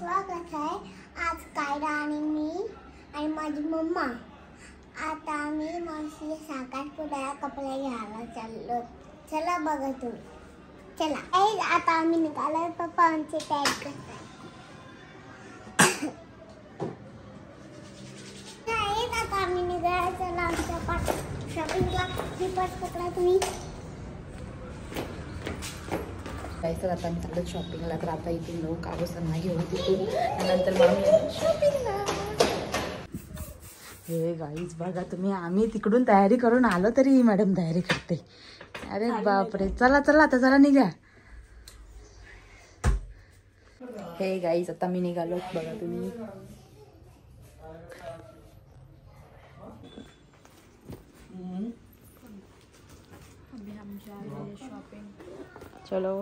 स्वागत आहे. आज कायरा आणि मी आणि माझी मम्मा आता आम्ही मावशी साखरपुड्याला कपडे घ्यायला चाललो. चला बघा तुम्ही. चला आता आम्ही निघालो. पप्पा आमची तयारी करतात. आता आम्ही निघालो. चला आमच्या शॉपिंगला पर्स पकडा तुम्ही. तर आता आम्ही चाललो शॉपिंगला. तर आता इथून जाऊ कागोसांना घेऊन तिथून नंतर मग आम्ही शॉपिंगला. हे गाईज बघा तुम्ही, आम्ही तिकडून तयारी करून आलो तरी मॅडम तयारी करते. अरे बापरे, चला चला आता जरा निघा. हे गाईज आता मी निघालो बघा तुम्ही. चलो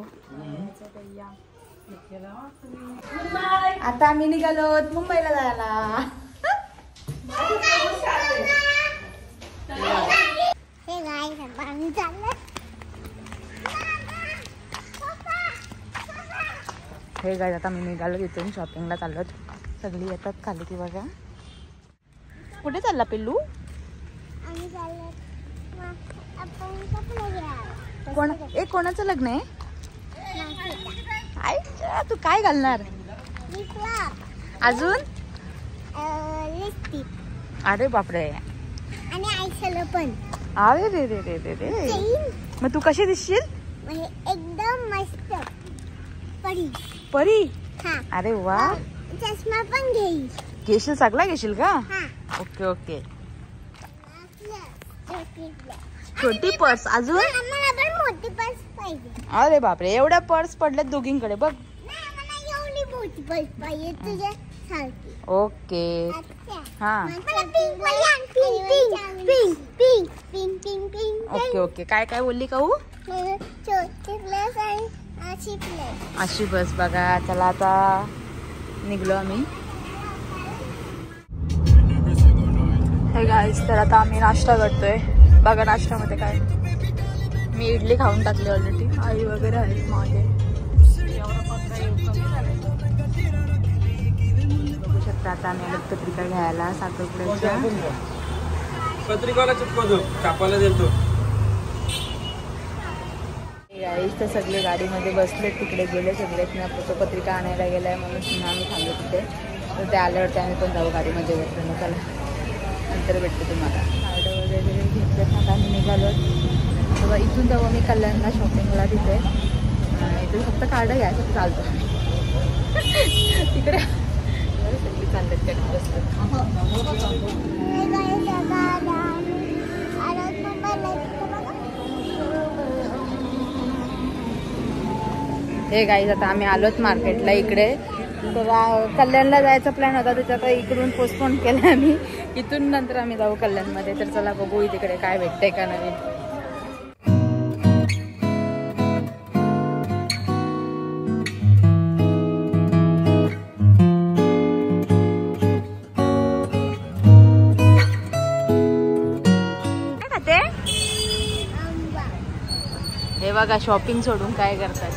आता आम्ही निघालो मुंबईला जायला. हे गाईज आता मी निघालो इथून शॉपिंगला चाललो. सगळी येतात खाली की बघा. कुठे चालला पिल्लू? कोण कोणाचं लग्न आहे? आईच्या, तू काय घालणार अजून? अरे बापरे. आणि आईशाला पण. अरे रे रे रे रे रे. मग तू कशी दिसशील? एकदम मस्त परी. परी? हा. अरे वा. चष्मा पण घेईल. घेशील? सगळा घेशील का? हा. Okay okay. छोटी पर्स अजून? मला पण मोठी पर्स पाहिजे. अरे बापरे, एवढ्या पर्स पडल्यात दोघींकडे बघ. मला एवढी मोठी पर्स पाहिजे तुझ्या सारखी. ओके. हा. Okay okay. काय काय बोलली कहू? अशी बस बघा. चला आता निघलो आम्ही. हे गाईस, तर आता आम्ही नाश्ता करतोय. बघा नाश्त्यामध्ये काय. मी इडली खाऊन टाकली ऑलरेडी. आई वगैरे आहेत मागे. बघू शकता आता आम्ही आलो पत्रिका घ्यायला साखरपुड्याच्या. पत्रिकाला चिपकवतो, कापायला देतो. गाईस तर सगळे गाडीमध्ये बसले, तिकडे गेले सगळे. तो पत्रिका आणायला गेलाय म्हणून आम्ही थांबलो तिथे. तर ते आल्यावरती आम्ही पण जाऊ गाडीमध्ये बसलो. चला नंतर भेटते तुम्हाला. कार्ड वगैरे घेतलं ना आम्ही निघालो. तेव्हा इथून जाऊ आम्ही कल्याणला शॉपिंगला. तिथे इथून फक्त कार्ड घ्यायचं चालतो. तिकडे सगळी चालतात त्यात बसतात. हे गाईज आता आम्ही आलोच मार्केटला इकडे. तर कल्याणला जायचा प्लॅन होता, त्याच्यात इकडून पोस्टपोन केला आम्ही. इथून नंतर आम्ही जाऊ कल्याणमध्ये. तर चला बघू तिकडे काय भेटतंय का नवीन. काय खाते? हे बघा शॉपिंग सोडून काय करतात.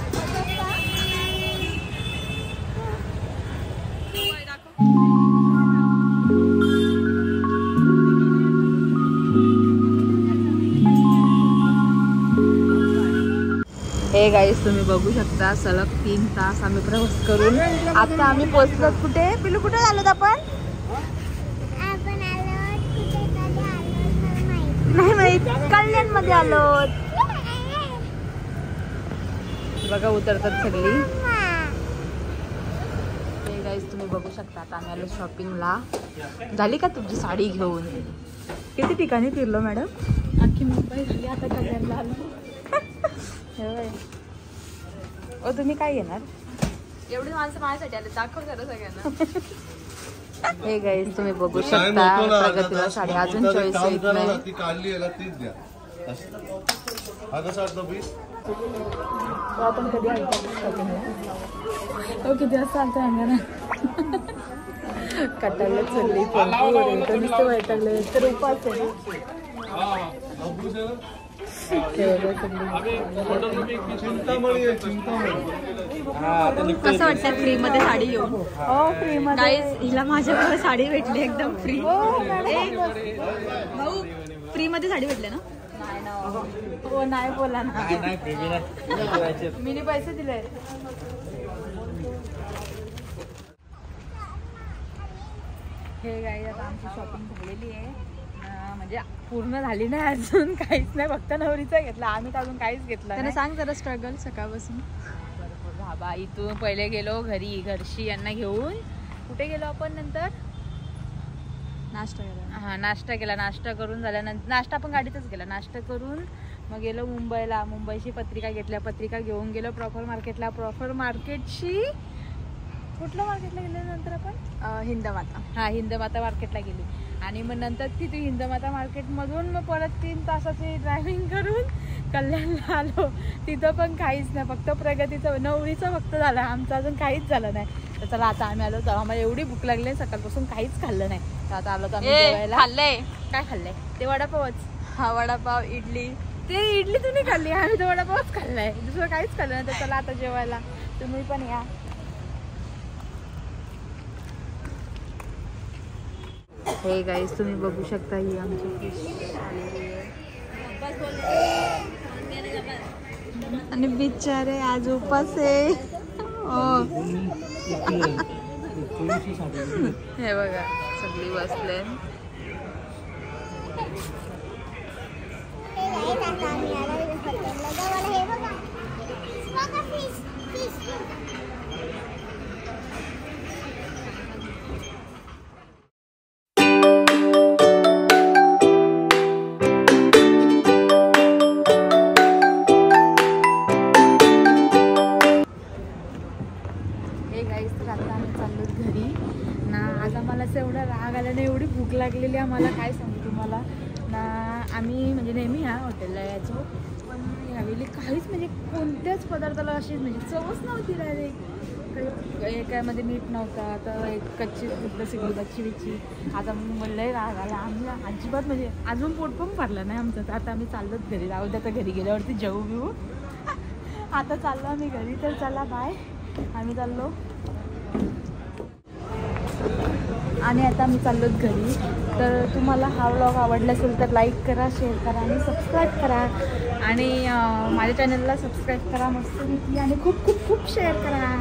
हे गाईस तुम्ही बघू शकता सलग 3 तास आम्ही प्रवास करून आता आम्ही पोहोचलो. कुठे पिलू? कुठे आलोत आपण? नाही माहित. कल्याण मध्ये आलोत. बघा उतरतात सगळी. हे गाईस तुम्ही बघू शकता आता आम्ही आलो शॉपिंगला. झाली का तुमची साडी घेऊन? किती ठिकाणी फिरलो मॅडम? अख्खी मुंबई झाली. आता कल्याणला आलो. ओ तुम्ही काय घेणार? एवढी माणसं माझ्यासाठी आले. दाखव जरा सगळ्यांना. हे गाईस तुम्ही बघू शकता प्रगतीला साडी अजून चॉईस येत नाही. ती काढली याला तीच द्या. हा कसा वाटतो पीस? आपण कधी किती वाजता आलतो अंगणा. कटायला चालली नुसतं वैतागले तर उपास आहे. चिंतामणी आहे, चिंतामणी. कसं वाटतं फ्री मध्ये साडी घेऊन? हो फ्री मध्ये गाईज हिला माझ्याकडे साडी भेटली एकदम फ्री. भाऊ फ्री मध्ये साडी भेटली ना? नाही ना हो नाही बोला ना मी पैसे दिले. हे गाई आता आमची शॉपिंग झालेली आहे म्हणजे पूर्ण झाली नाही अजून काहीच नाही फक्त नवरीचा घेतला आम्ही तर अजून काहीच घेतला त्यांना सांग जरा स्ट्रगल सकाळपासून. बाबा इथून पहिले गेलो घरशी यांना घेऊन कुठे गेलो आपण नंतर नाश्ता केला. हा नाश्ता केला नाश्ता करून झाल्यानंतर नाश्ता आपण गाडीतच केला नाश्ता करून मग गेलो मुंबईची पत्रिका घेतल्या पत्रिका घेऊन गेलो प्रॉपर मार्केटला प्रॉपर मार्केटची कुठल्या मार्केटला गेल्यानंतर आपण हिंदमाता. हा हिंदमाता मार्केटला गेली आणि मग नंतर तिथे हिंदमाता मार्केटमधून मग परत 3 तासाची ड्रायव्हिंग करून कल्याणला आलो. तिथं पण काहीच नाही फक्त प्रगतीचं नवरीचं फक्त झालं आमचं अजून काहीच झालं नाही. तर चला आता आम्ही आलो तर आम्हाला एवढी भूक लागली सकाळपासून काहीच खाल्लं नाही. तर आता आलो तर आम्ही जेवायला. खाल्लंय काय खाल्लंय? ते वडापावच. हा वडापाव इडली. ते इडली तुम्ही खाल्ली आम्ही तर वडापावच खाल्लाय दुसरं काहीच खाल्लं नाही. तर चला आता जेवायला तुम्ही पण या. हे गाईस तुम्ही बघू शकता ही आमची फिश आणि बिचारे आज उपास आहे. हे बघा सगळी बसले. एवढा राग आला ना एवढी भूक लागलेली आम्हाला काय सांगू तुम्हाला ना. आम्ही म्हणजे नेहमी ह्या हॉटेलला यायचो पण ह्यावेळी काहीच म्हणजे कोणत्याच पदार्थाला अशी म्हणजे चवच नव्हती डायरेक्ट. एकामध्ये मीठ नव्हता तर एक कच्ची कच्ची बिच्ची. आता म्हणलंय राग आला आम्ही अजिबात म्हणजे अजून पोट पण भरलं नाही आमचं. तर आता आम्ही चाललोच घरी राहू द्या तर घरी गेल्यावरती जेवू बिवू. आता चाललो आम्ही घरी तर चला बाय आम्ही चाललो. आणि आता मी चाललो घरी. तर तुम्हाला हा व्लॉग आवडला असेल तर लाईक करा शेअर करा आणि सबस्क्राईब करा आणि माझ्या चॅनलला सबस्क्राईब करा मस्त आणि खूप खूप खूप शेअर करा.